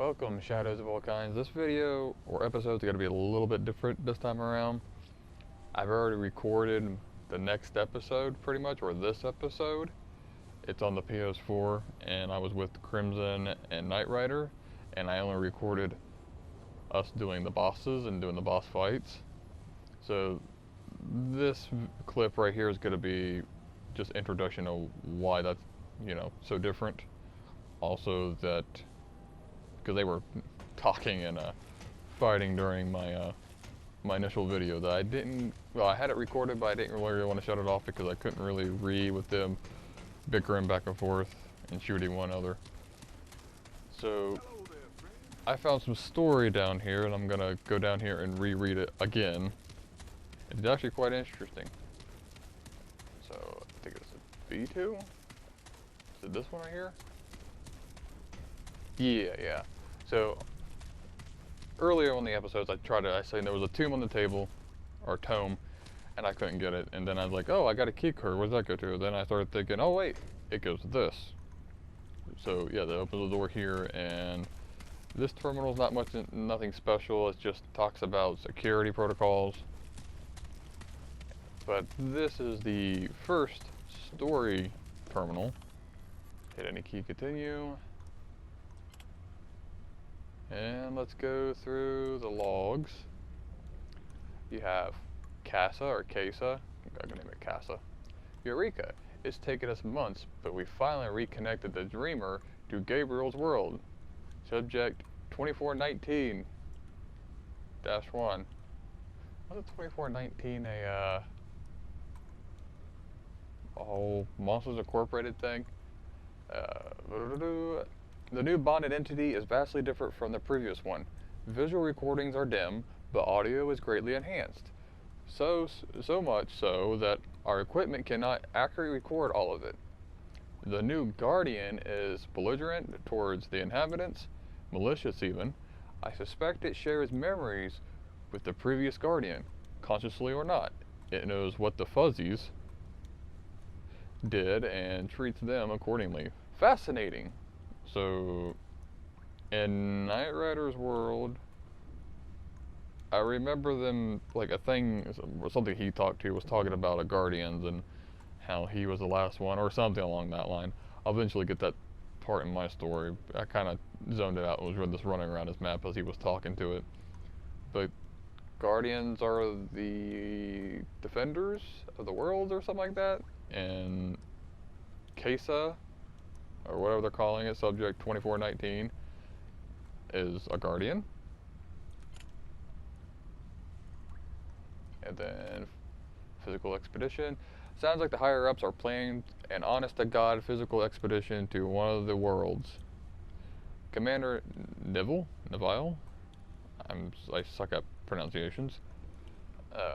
Welcome, Shadows of all kinds. This video or episode is going to be a little bit different this time around. I've already recorded the next episode pretty much, or this episode. It's on the PS4 and I was with Crimson and Knight Rider, and I only recorded us doing the bosses and doing the boss fights. So this clip right here is going to be just introduction of why that's, so different. Also that because they were talking and fighting during my my initial video that I had it recorded, but I didn't really want to shut it off because I couldn't really read with them bickering back and forth and shooting one another. So I found some story down here, and I'm gonna go down here and reread it again. It's actually quite interesting. So I think it's a B2. Is it this one right here? Yeah. So earlier on the episodes, I said there was a tomb on the table, or tome, and I couldn't get it. And then I was like, oh, I got a key card. Where does that go to? Then I started thinking, oh wait, it goes to this. So yeah, that opens the door here, and this terminal is nothing special. It just talks about security protocols. But this is the first story terminal. Hit any key, continue. And let's go through the logs. You have Casa or Casa. I'm gonna name it Casa. Eureka! It's taken us months, but we finally reconnected the dreamer to Gabriel's world. Subject 2419-1. Wasn't 2419 a whole Monsters Incorporated thing? The new bonded entity is vastly different from the previous one. Visual recordings are dim, but audio is greatly enhanced. So much so that our equipment cannot accurately record all of it. The new Guardian is belligerent towards the inhabitants, malicious even. I suspect it shares memories with the previous Guardian, consciously or not. It knows what the Fuzzies did and treats them accordingly. Fascinating. So, in Knight Rider's world, I remember them, like something he talked to was talking about a Guardians and how he was the last one, or something along that line. I'll eventually get that part in my story. I kind of zoned it out and was just running around his map as he was talking to it. But Guardians are the defenders of the world or something like that, and Casa, or whatever they're calling it, subject 2419, is a Guardian. And then physical expedition. Sounds like the higher ups are planning an honest to God physical expedition to one of the worlds. Commander Neville, I suck at pronunciations,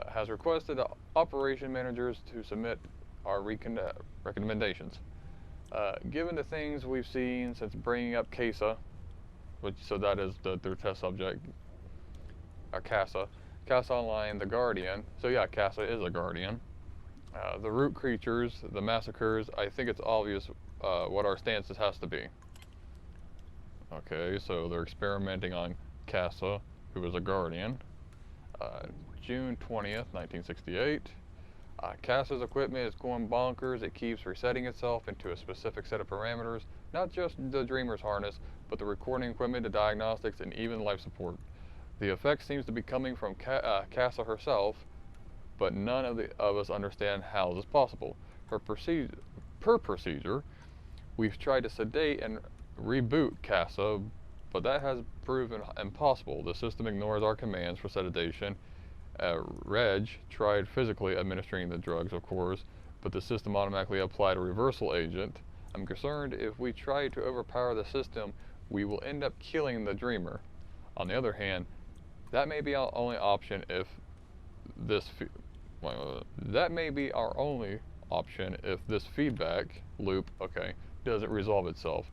has requested operation managers to submit our recommendations. Given the things we've seen since bringing up Casa, so that is their test subject, Casa Online, the Guardian. So yeah, Casa is a Guardian. The root creatures, the massacres. I think it's obvious what our stance has to be. Okay, so they're experimenting on Casa, who is a Guardian. June 20th, 1968. Casa's equipment is going bonkers. It keeps resetting itself into a specific set of parameters, not just the Dreamer's harness, but the recording equipment, the diagnostics, and even life support. The effect seems to be coming from Casa herself, but none of us understand how this is possible. Per procedure, we've tried to sedate and reboot Casa, but that has proven impossible. The system ignores our commands for sedation. Reg tried physically administering the drugs, of course, but the system automatically applied a reversal agent. I'm concerned if we try to overpower the system, we will end up killing the Dreamer. On the other hand, that may be our only option if this feedback loop, doesn't resolve itself.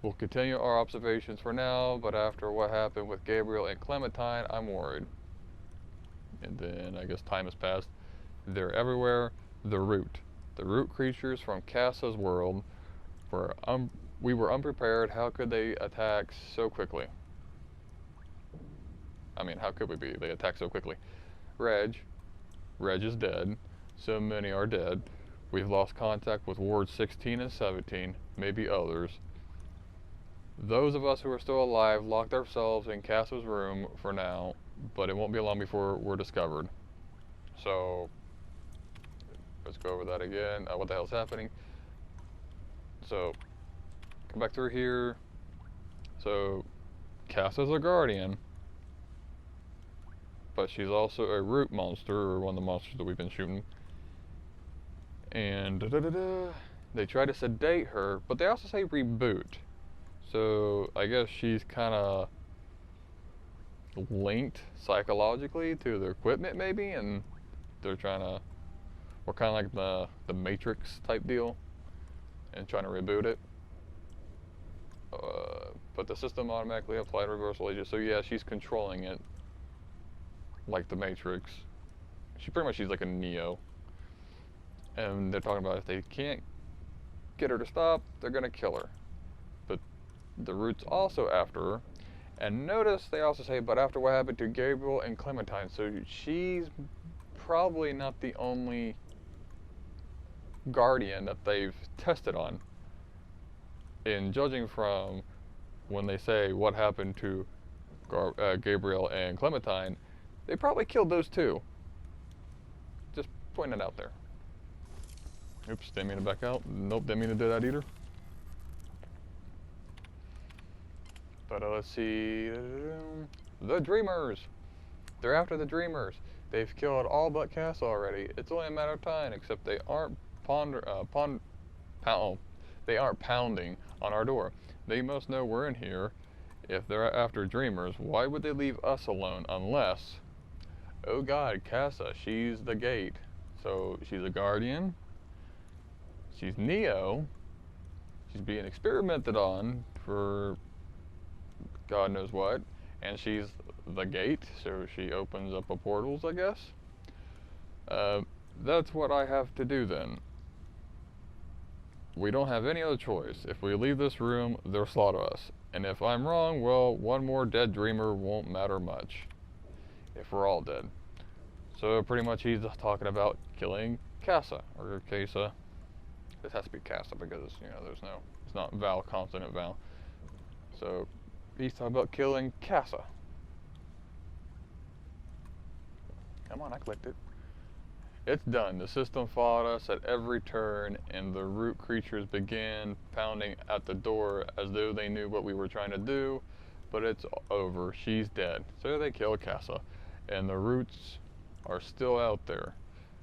We'll continue our observations for now, but after what happened with Gabriel and Clementine, I'm worried. And then I guess time has passed. They're everywhere. The root creatures from Casa's world we were unprepared. How could they attack so quickly? I mean, how could we be? They attack so quickly. Reg. Reg is dead. So many are dead. We've lost contact with wards 16 and 17, maybe others. Those of us who are still alive locked ourselves in Casso's room for now, but it won't be long before we're discovered. So, let's go over that again. What the hell's happening? So, come back through here. So, Casso's a guardian, but she's also a root monster, or one of the monsters that we've been shooting. And they try to sedate her, but they also say reboot. So I guess she's kind of linked psychologically to the equipment, maybe, and they're trying to, or kind of like the Matrix type deal, and trying to reboot it. But the system automatically applied reversal agent, so yeah, she's controlling it, like the Matrix. She's like a Neo. And they're talking about if they can't get her to stop, they're gonna kill her. But the Root's also after her. And notice they also say, but after what happened to Gabriel and Clementine, so she's probably not the only guardian that they've tested on. In judging from when they say what happened to Gabriel and Clementine, they probably killed those two. Just pointing it out there. Oops, didn't mean to back out. Nope, didn't mean to do that either. But let's see. The Dreamers! They're after the Dreamers. They've killed all but Cass already. It's only a matter of time, except they aren't they aren't pounding on our door. They must know we're in here. If they're after Dreamers, why would they leave us alone unless... Oh god, Cassa, she's the gate. So she's a guardian. She's Neo. She's being experimented on for God knows what. And she's the gate, so she opens up a portals, I guess. That's what I have to do then. We don't have any other choice. If we leave this room, they'll slaughter us. And if I'm wrong, well, one more dead dreamer won't matter much. If we're all dead. So pretty much he's talking about killing Cassa, or Casa. This has to be Cassa because, you know, it's not vowel, consonant, vowel. So he's talking about killing Cassa. Come on, I clicked it. It's done. The system fought us at every turn, and the root creatures began pounding at the door as though they knew what we were trying to do, but it's over. She's dead. So they kill Cassa, and the roots are still out there.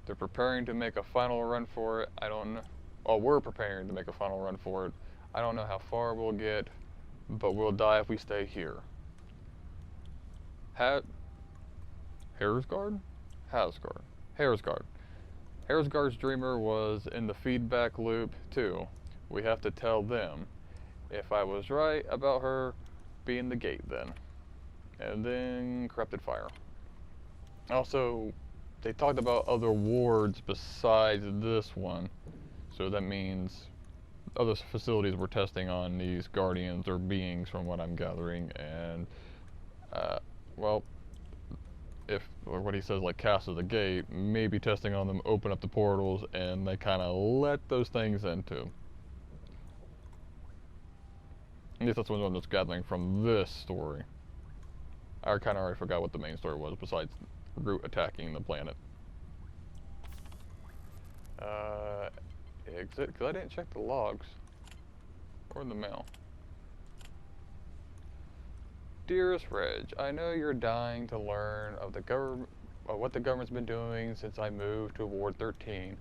They're preparing to make a final run for it. I don't know. Oh, we're preparing to make a final run for it. I don't know how far we'll get, but we'll die if we stay here. Haresgard? Hasgard. Haresgard. Haresgard's dreamer was in the feedback loop too. We have to tell them. If I was right about her being the gate then. And then corrupted fire. Also, they talked about other wards besides this one. So that means other facilities were testing on these guardians or beings from what I'm gathering. And, well, or what he says, like Cassa the gate, maybe testing on them, open up the portals, and they kind of let those things in too. At least that's what I'm just gathering from this story. I kind of already forgot what the main story was, besides Root attacking the planet. Exit, because I didn't check the logs. Or the mail. Dearest Reg, I know you're dying to learn of what the government's been doing since I moved to Ward 13.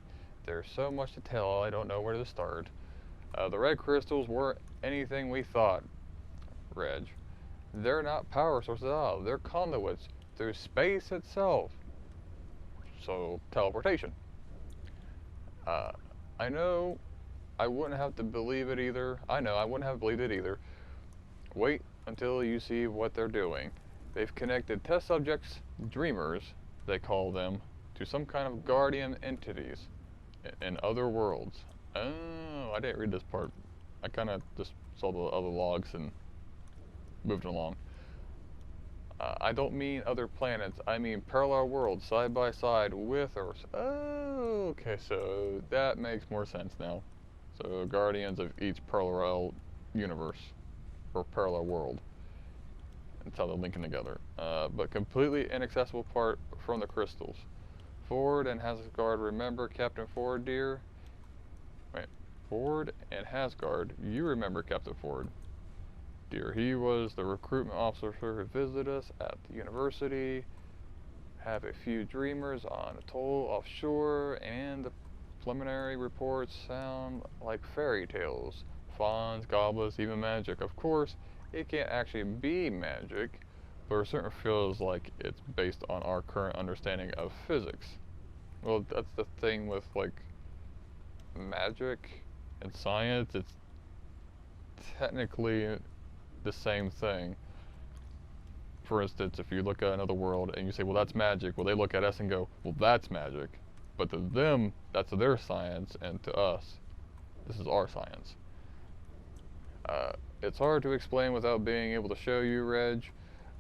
There's so much to tell, I don't know where to start. The red crystals weren't anything we thought, Reg. They're not power sources at all. They're conduits through space itself. So, teleportation. I know I wouldn't have to believe it either. I know I wouldn't have believed it either. Wait until you see what they're doing. They've connected test subjects, dreamers, they call them, to some kind of guardian entities in other worlds. Oh, I didn't read this part. I kind of just saw the other logs and moved along. I don't mean other planets. I mean parallel worlds, side by side with Earth. Oh, okay, so that makes more sense now. So guardians of each parallel universe or parallel world. That's how they're linking together. But completely inaccessible part from the crystals. Ford and Hasgard, remember Captain Ford, dear? Wait, Ford and Hasgard, you remember Captain Ford, dear. He was the recruitment officer who visited us at the university. Have a few dreamers on atoll offshore, and the preliminary reports sound like fairy tales. Fauns, goblins, even magic. Of course, it can't actually be magic, but it certainly feels like it's based on our current understanding of physics. Well, that's the thing with like magic and science. It's technically the same thing. For instance, if you look at another world and you say, well, that's magic, well, they look at us and go, well, that's magic. But to them, that's their science, and to us, this is our science. It's hard to explain without being able to show you, Reg,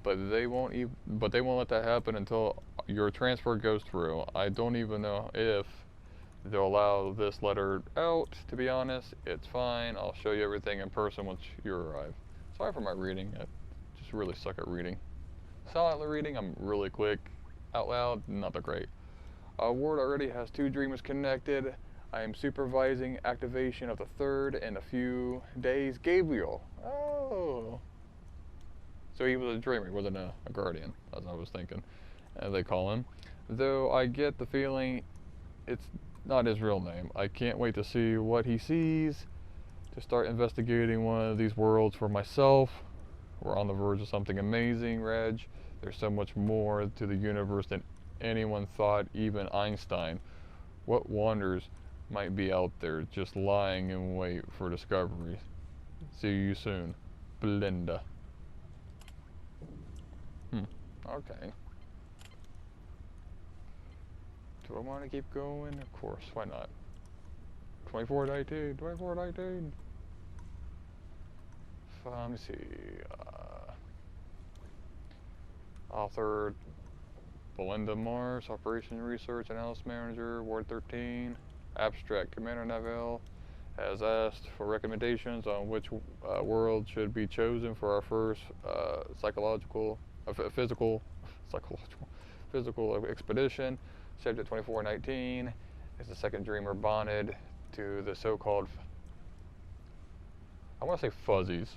but they won't let that happen until your transfer goes through. I don't even know if they'll allow this letter out, to be honest. It's fine. I'll show you everything in person once you arrive. Sorry for my reading. I just really suck at reading. Silently reading, I'm really quick. Out loud, not that great. Ward already has 2 dreamers connected. I am supervising activation of the 3rd in a few days. Gabriel. Oh. So he was a dreamer, he wasn't a guardian, as I was thinking, as they call him. Though I get the feeling it's not his real name. I can't wait to see what he sees, to start investigating one of these worlds for myself. We're on the verge of something amazing, Reg. There's so much more to the universe than anyone thought, even Einstein. What wonders might be out there just lying in wait for discovery. See you soon, Belinda. Okay. Do I want to keep going? Of course, why not? 2419, 2419. Let me see. Author Belinda Mars, Operation Research Analysis Manager, Ward 13. Abstract, Commander Neville has asked for recommendations on which world should be chosen for our first physical expedition. Subject 2419 is the second dreamer bonded to the so-called, I want to say fuzzies,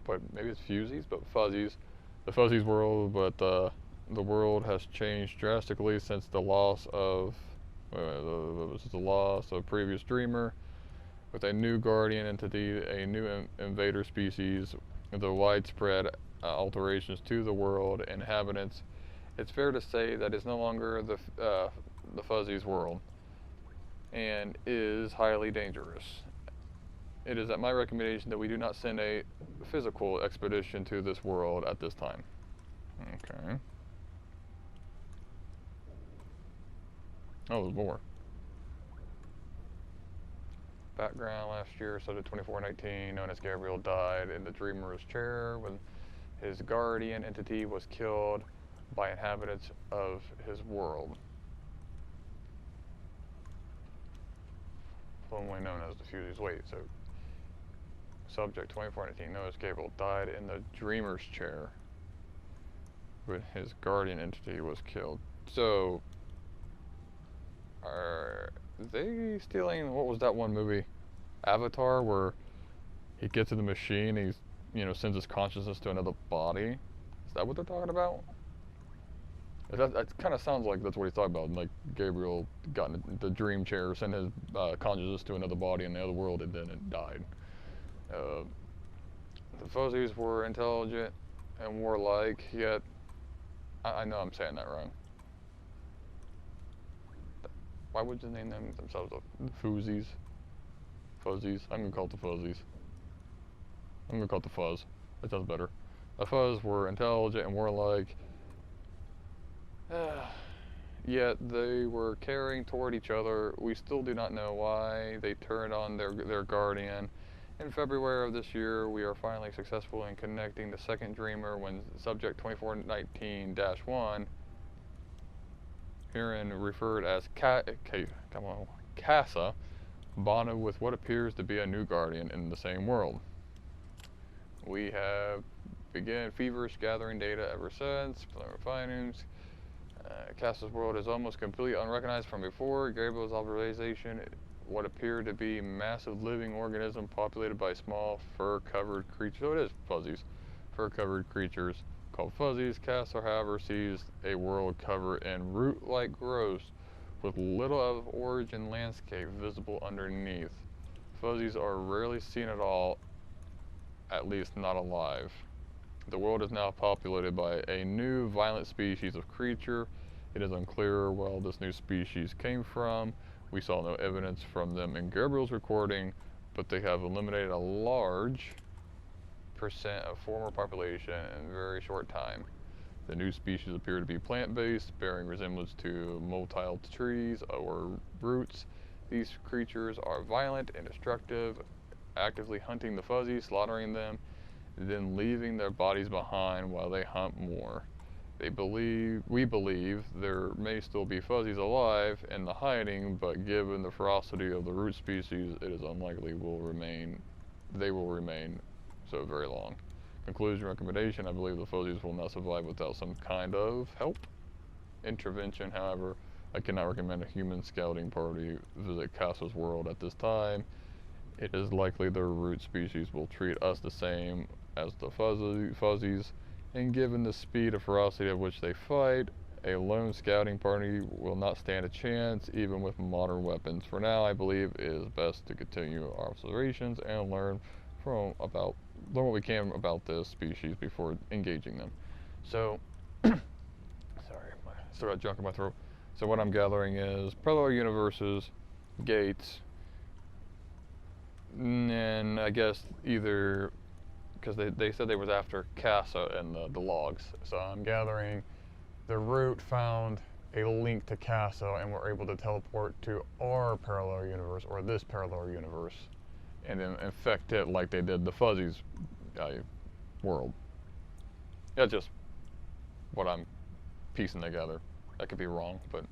but maybe it's fusies, but fuzzies. The fuzzies world, but the world has changed drastically since the loss of previous dreamer, with a new guardian entity, a new invader species, the widespread alterations to the world inhabitants. It's fair to say that it's no longer the fuzzies world, and is highly dangerous. It is at my recommendation that we do not send a physical expedition to this world at this time. Okay. Oh, there's more. Background: last year, subject 2419, known as Gabriel, died in the dreamer's chair when his guardian entity was killed by inhabitants of his world, formerly known as the Fusies. Wait, so subject 2419, known as Gabriel, died in the dreamer's chair when his guardian entity was killed. So, are they stealing, what was that one movie, Avatar, where he gets in the machine and he's, sends his consciousness to another body? Is that what they're talking about? That kind of sounds like that's what he's talking about. Like Gabriel got in the dream chair, sent his consciousness to another body in the other world, and then it died. The fuzzies were intelligent and warlike, yet I know I'm saying that wrong. Why would they name themselves the Fuzzies? Fuzzies. I'm gonna call it the Fuzzies. I'm gonna call it the Fuzz. That sounds better. The Fuzz were intelligent and warlike, yet they were caring toward each other. We still do not know why they turned on their guardian In February of this year, we are finally successful in connecting the second dreamer when subject 2419-1, herein referred as Casa, bonded with what appears to be a new guardian in the same world. We have began feverish gathering data ever since. Preliminary findings. Casa's world is almost completely unrecognized from before. Gabriel's observation, what appeared to be massive living organism populated by small fur-covered creatures. So it is fuzzies. Fur-covered creatures called fuzzies. Casa, however, sees a world covered in root-like growths with little of origin landscape visible underneath. Fuzzies are rarely seen at all, at least not alive. The world is now populated by a new violent species of creature. It is unclear where this new species came from. We saw no evidence from them in Gabriel's recording, but they have eliminated a large percent of former population in a very short time. The new species appear to be plant-based, bearing resemblance to motile trees or roots. These creatures are violent and destructive, actively hunting the fuzzies, slaughtering them, then leaving their bodies behind while they hunt more. We believe there may still be fuzzies alive in the hiding, but given the ferocity of the root species, it is unlikely they will remain so very long. Conclusion recommendation, I believe the fuzzies will not survive without some kind of help. Intervention, however, I cannot recommend a human scouting party visit Casa's world at this time. It is likely the root species will treat us the same as the fuzzies, and given the speed and ferocity of which they fight, a lone scouting party will not stand a chance, even with modern weapons. For now, I believe it is best to continue our observations and learn what we can about this species before engaging them. So, sorry, I still got junk in my throat. So what I'm gathering is parallel universes, gates, and I guess either because they said they was after Casa and the logs. So I'm gathering the root found a link to Casa and we're able to teleport to our parallel universe, or this parallel universe, and then infect it like they did the fuzzies world. That's just what I'm piecing together. I could be wrong, but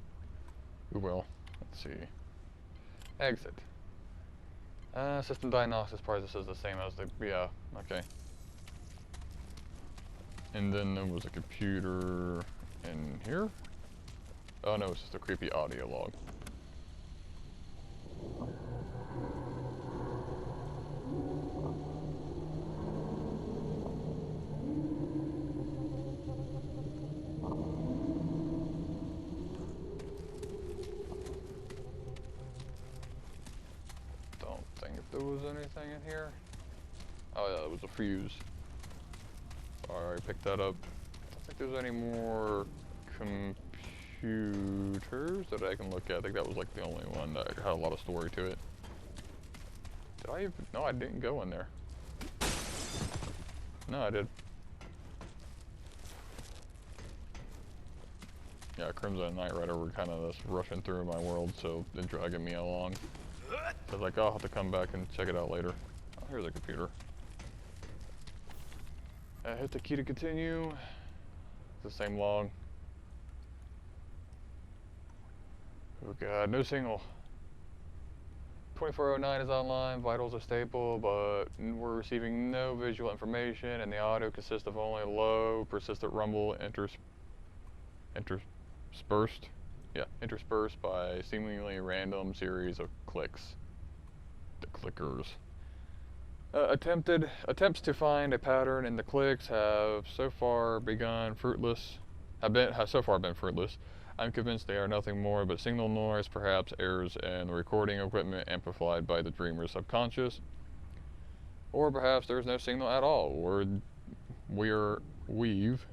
we will. Let's see. Exit. System diagnostics probably this is the same as the, yeah, okay. And then there was a computer in here. Oh no, it's just a creepy audio log. Don't think if there was anything in here. Oh yeah, it was a fuse. I already picked that up. I don't think there's any more computers that I can look at. I think that was like the only one that had a lot of story to it. Did I even? No, I didn't go in there. No, I did. Yeah, Crimson Knight Rider were kind of just rushing through my world, so they're dragging me along. I was like, I'll have to come back and check it out later. Oh, here's a computer. Hit the key to continue. It's the same log. Oh god, no signal. 2409 is online, vitals are stable, but we're receiving no visual information, and the audio consists of only low, persistent rumble interspersed by seemingly random series of clicks. The clickers. Attempts to find a pattern in the clicks have so far been fruitless. I'm convinced they are nothing more but signal noise, perhaps errors in the recording equipment amplified by the dreamer's subconscious. Or perhaps there's no signal at all, or we've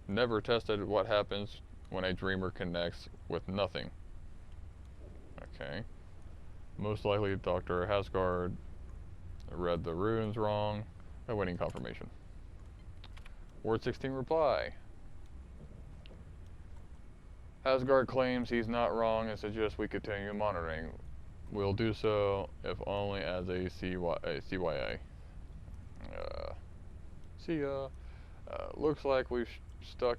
never tested what happens when a dreamer connects with nothing. Okay. Most likely Dr. Hasgard read the runes wrong, awaiting confirmation. Word 16 reply. Asgard claims he's not wrong and suggests we continue monitoring. We'll do so if only as a CYA. See ya. Looks like we're stuck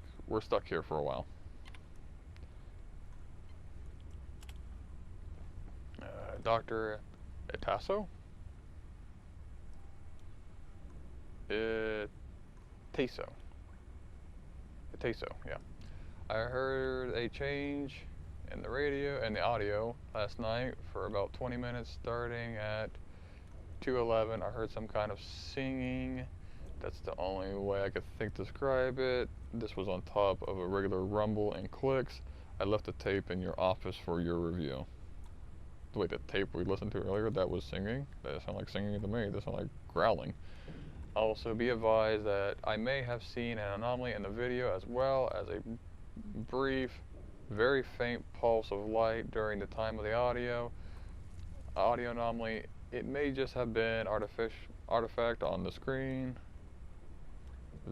here for a while. Dr. Itaso? Itaso. Itaso, yeah. I heard a change in the radio and the audio last night for about 20 minutes starting at 2:11. I heard some kind of singing. That's the only way I could think to describe it. This was on top of a regular rumble and clicks. I left the tape in your office for your review. Wait, the tape we listened to earlier, that was singing? That sounded like singing to me. That sounded like growling. Also, be advised that I may have seen an anomaly in the video as well as a brief, very faint pulse of light during the time of the audio anomaly. It may just have been artifact on the screen,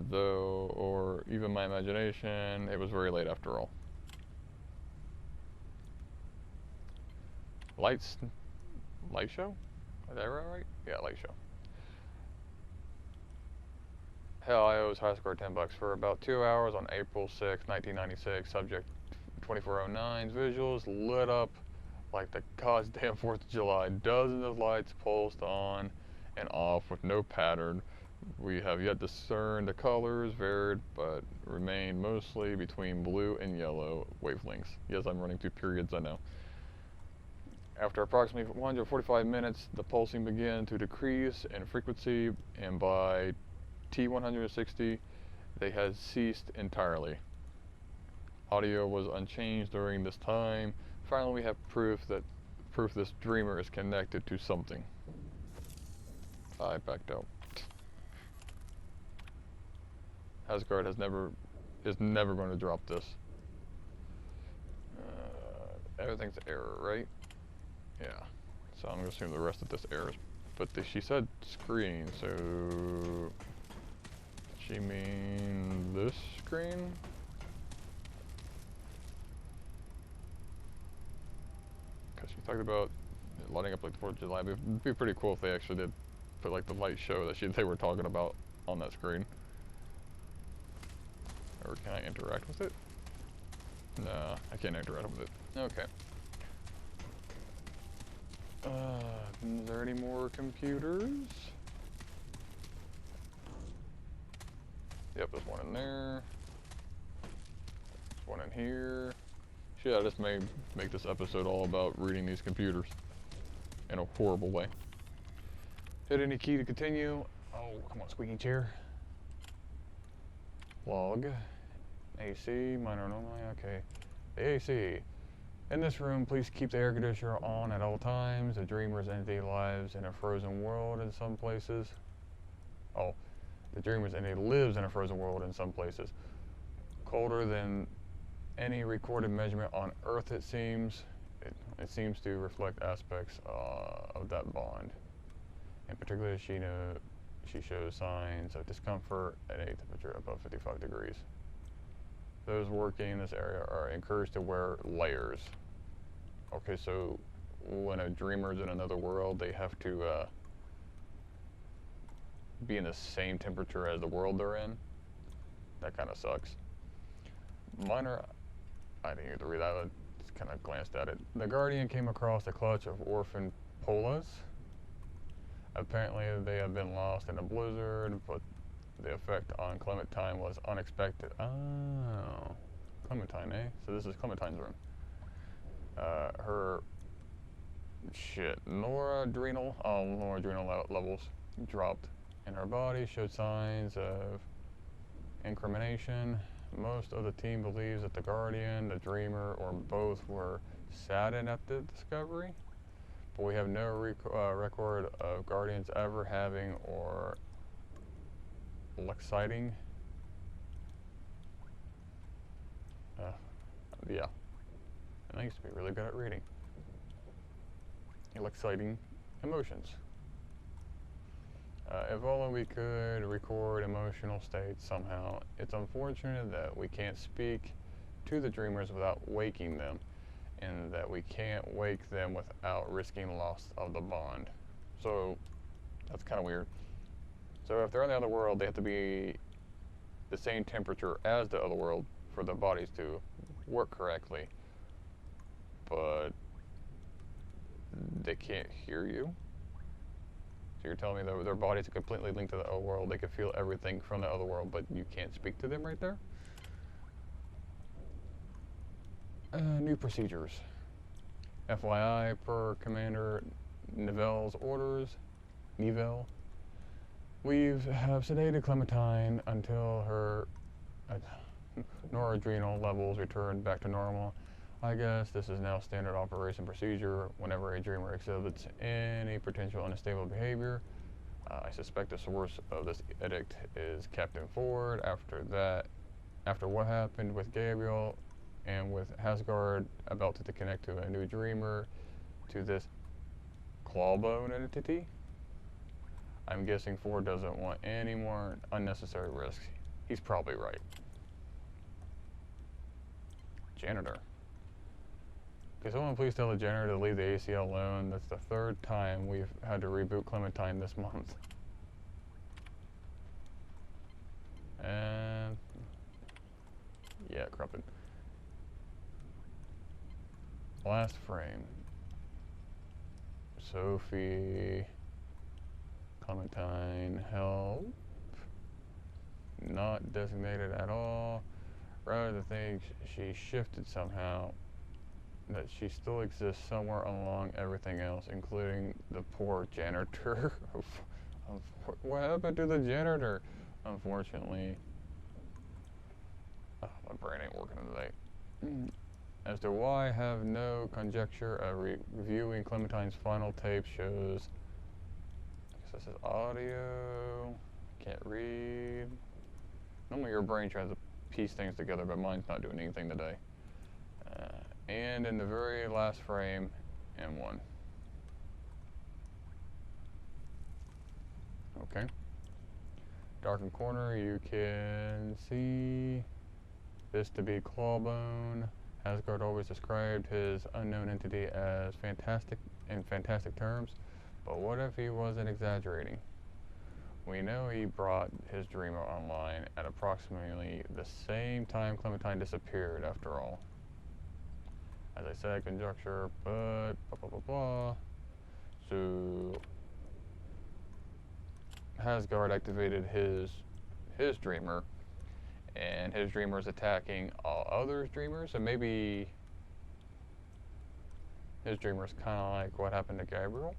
though, or even my imagination. It was very late after all. Light show? Is that right? Yeah, light show. Hell, I owes high score $10 for about 2 hours on April 6, 1996. Subject 2409's visuals lit up like the goddamn 4th of July. Dozens of lights pulsed on and off with no pattern. We have yet to discern the colors, varied but remain mostly between blue and yellow wavelengths. Yes, I'm running 2 periods, I know. After approximately 145 minutes, the pulsing began to decrease in frequency, and by T160, they had ceased entirely. Audio was unchanged during this time. Finally, we have proof this dreamer is connected to something. I backed out. Asgard is never going to drop this. Everything's error, right? Yeah. So I'm gonna assume the rest of this errors. But she said screen, so she mean this screen? Because she talked about lighting up like the 4th of July. It'd be pretty cool if they actually did put like the light show that they were talking about on that screen. Or can I interact with it? No, I can't interact with it. Okay. Is there any more computers? Yep, there's one in there. There's one in here. Shit, I just may make this episode all about reading these computers in a horrible way. Hit any key to continue. Oh, come on, squeaky chair. Log. AC, minor anomaly, okay. The AC. In this room, please keep the air conditioner on at all times. The dreamer's entity lives in a frozen world in some places. Oh, the dreamer's entity lives in a frozen world in some places. Colder than any recorded measurement on Earth, it seems. It seems to reflect aspects of that bond. In particular, she shows signs of discomfort at a temperature above 55 degrees. Those working in this area are encouraged to wear layers. Okay, so when a dreamer's in another world, they have to be in the same temperature as the world they're in. That kind of sucks. Minor, I didn't get to read that, I just kind of glanced at it. The Guardian came across a clutch of orphan Polas. Apparently they have been lost in a blizzard, but the effect on Clementine was unexpected. Oh, Clementine, eh? So this is Clementine's room. Her noradrenal levels dropped, and her body showed signs of incrimination. Most of the team believes that the Guardian, the Dreamer, or both were saddened at the discovery, but we have no record of Guardians ever having or exciting. Yeah. And I used to be really good at reading. Exciting emotions. If only we could record emotional states somehow. It's unfortunate that we can't speak to the dreamers without waking them. and that we can't wake them without risking loss of the bond. So that's kind of weird. So if they're in the other world, they have to be the same temperature as the other world for the bodies to work correctly. But they can't hear you. So you're telling me that their bodies are completely linked to the other world. They can feel everything from the other world, but you can't speak to them right there? New procedures. FYI, per Commander Nivelle's orders, we have sedated Clementine until her noradrenal levels return back to normal. I guess this is now standard operation procedure whenever a dreamer exhibits any potential unstable behavior. I suspect the source of this edict is Captain Ford. After what happened with Gabriel and with Asgard about to connect to a new dreamer to this clawbone entity, I'm guessing Ford doesn't want any more unnecessary risks. He's probably right. Janitor. Can someone please tell the janitor to leave the ACL alone? That's the third time we've had to reboot Clementine this month. And yeah, corrupted. Last frame. Sophie, Clementine, help. Not designated at all. Rather think she shifted somehow. That she still exists somewhere along everything else, including the poor janitor. What happened to the janitor? Unfortunately. Oh, my brain ain't working today. As to why I have no conjecture, reviewing Clementine's final tape shows. I guess this is audio. Can't read. Normally your brain tries to piece things together, but mine's not doing anything today. And in the very last frame, M1. Okay. Darkened corner, you can see this to be Clawbone. Asgard always described his unknown entity as fantastic in fantastic terms, but what if he wasn't exaggerating? We know he brought his dreamer online at approximately the same time Clementine disappeared, after all. As I said, conjecture, but blah blah blah blah. So Asgard activated his dreamer, and his dreamer is attacking all other dreamers, and maybe his dreamer is kind of like what happened to Gabriel.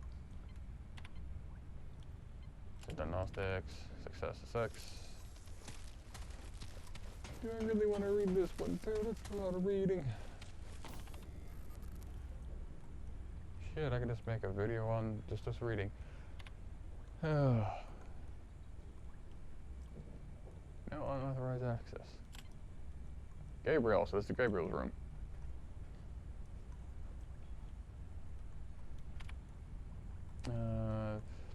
Diagnostics, success is X. Do I really want to read this one too? That's a lot of reading. Shit, I could just make a video on just us reading. No unauthorized access. Gabriel, so this is Gabriel's room.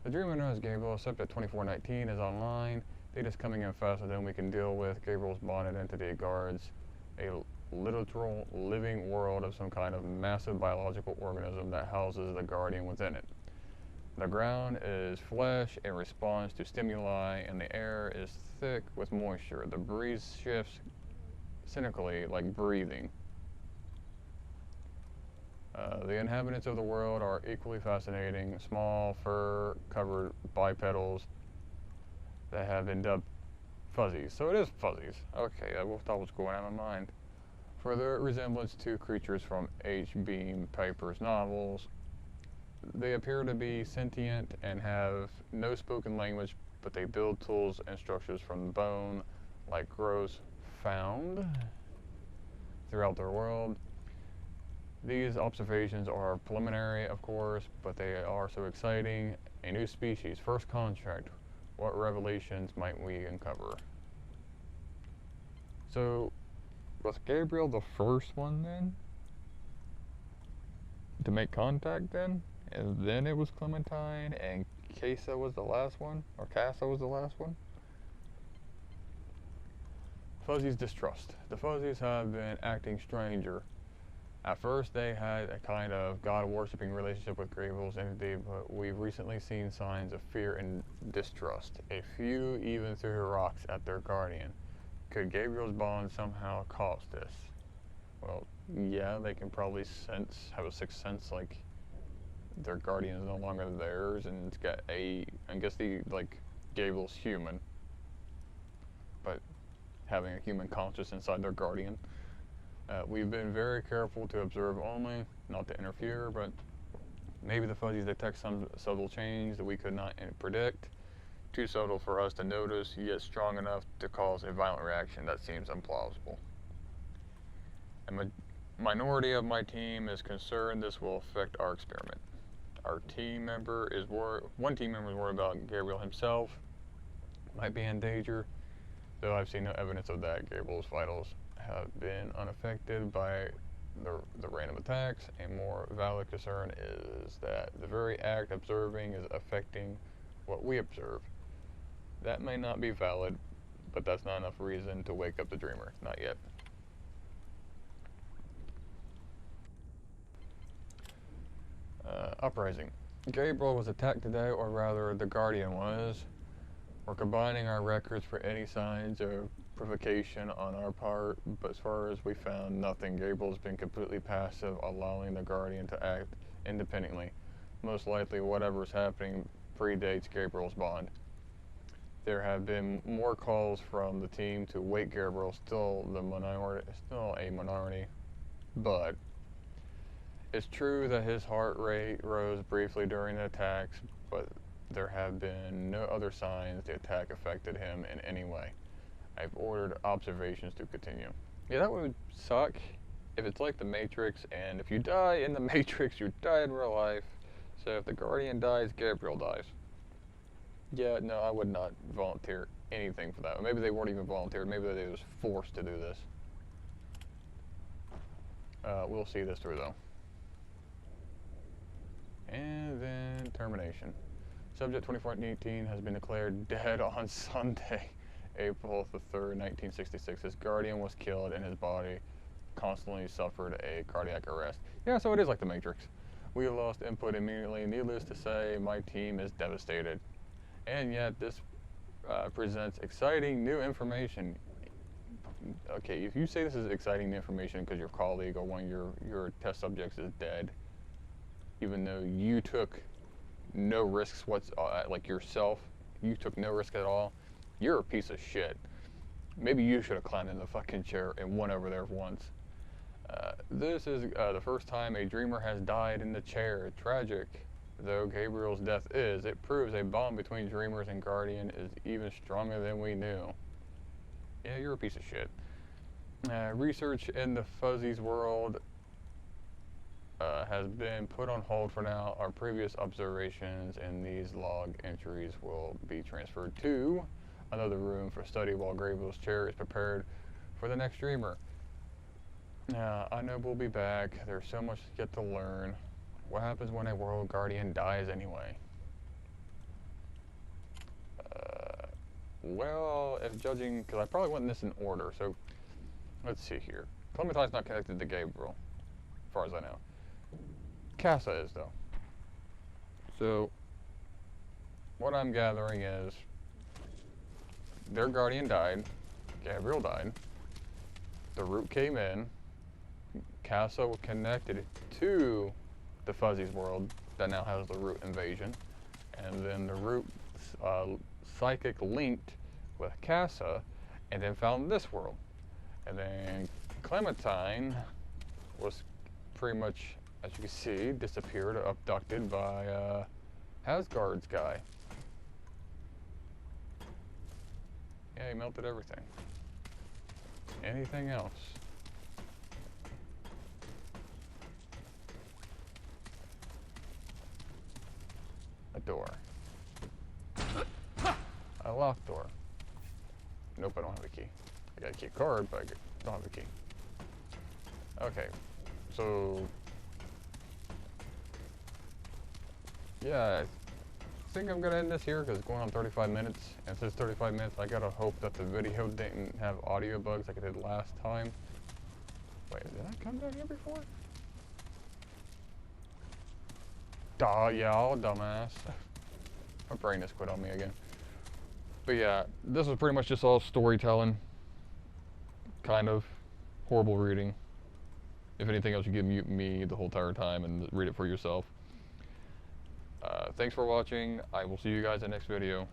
The dreamer knows Gabriel, except that 2419 is online. Data's coming in faster than we can deal with. Gabriel's bonded entity guards a literal living world of some kind of massive biological organism that houses the guardian within it. The ground is flesh and responds to stimuli, and the air is thick with moisture. The breeze shifts cynically like breathing. The inhabitants of the world are equally fascinating, small, fur-covered bipedals that have been dubbed fuzzies. So it is fuzzies. Okay, I thought was going out of my mind. For their resemblance to creatures from H. Beam Piper's novels, they appear to be sentient and have no spoken language, but they build tools and structures from bone, like growths found throughout their world. These observations are preliminary, of course, but they are so exciting. A new species, first contract. What revelations might we uncover? So, was Gabriel the first one then? To make contact then? And then it was Clementine, and Casa was the last one? Or Casa was the last one? Fuzzies distrust. The Fuzzies have been acting stranger. At first, they had a kind of God-worshipping relationship with Gabriel's entity, but we've recently seen signs of fear and distrust. A few even threw rocks at their guardian. Could Gabriel's bond somehow cause this? Well, yeah, they can probably have a sixth sense, like their guardian is no longer theirs, and it's got I guess Gabriel's human, but having a human conscious inside their guardian. We've been very careful to observe only, not to interfere, but maybe the fuzzies detect some subtle change that we could not predict. Too subtle for us to notice, yet strong enough to cause a violent reaction. That seems implausible. A minority of my team is concerned this will affect our experiment. One team member is worried about Gabriel himself, might be in danger, though I've seen no evidence of that. Gabriel's vitals have been unaffected by the random attacks. A more valid concern is that the very act observing is affecting what we observe. That may not be valid, but that's not enough reason to wake up the dreamer. Not yet. Uprising. Gabriel was attacked today, or rather the Guardian was. We're combining our records for any signs of provocation on our part, but as far as we found, nothing. Gabriel's been completely passive, allowing the Guardian to act independently. Most likely whatever's happening predates Gabriel's bond. There have been more calls from the team to wake Gabriel, still a minority, but it's true that his heart rate rose briefly during the attacks, but there have been no other signs the attack affected him in any way. I've ordered observations to continue. Yeah, that would suck if it's like the Matrix, and if you die in the Matrix, you die in real life. So if the Guardian dies, Gabriel dies. Yeah, no, I would not volunteer anything for that. Or maybe they weren't even volunteered. Maybe they was forced to do this. We'll see this through, though. And then termination. Subject 2018 has been declared dead on Sunday, April the 3rd, 1966. His guardian was killed and his body constantly suffered a cardiac arrest. Yeah, so it is like the Matrix. We lost input immediately. Needless to say, my team is devastated. And yet this presents exciting new information. Okay, if you say this is exciting new information because your colleague or one of your test subjects is dead, even though you took no risks like yourself, you took no risk at all, you're a piece of shit. Maybe you should have climbed in the fucking chair and went over there once. This is the first time a dreamer has died in the chair. Tragic though Gabriel's death is, it proves a bond between dreamers and Guardian is even stronger than we knew. Yeah, you're a piece of shit. Research in the Fuzzies world has been put on hold for now. Our previous observations and these log entries will be transferred to another room for study while Gabriel's chair is prepared for the next dreamer. I know we'll be back. There's so much yet to learn. What happens when a world guardian dies anyway? Well, if judging, because I probably went in this in order, so let's see here. Clementine's not connected to Gabriel, as far as I know. Casa is, though. So, what I'm gathering is their guardian died, Gabriel died, the root came in, Casa was connected to the Fuzzies world that now has the root invasion, and then the root psychic linked with Casa and then found this world. And then Clementine was pretty much, as you can see, disappeared or abducted by Asgard's guy. Yeah, he melted everything. Anything else? A door. A locked door. Nope, I don't have a key. I got a key card, but I don't have a key. Okay, so yeah, I think I'm gonna end this here because it's going on 35 minutes. And since 35 minutes, I gotta hope that the video didn't have audio bugs like it did last time. Wait, did I come down here before? Duh, y'all, dumbass. My brain has quit on me again. But yeah, this was pretty much just all storytelling. Kind of. Horrible reading. If anything else, you can mute me the whole entire time and read it for yourself. Thanks for watching. I will see you guys in the next video.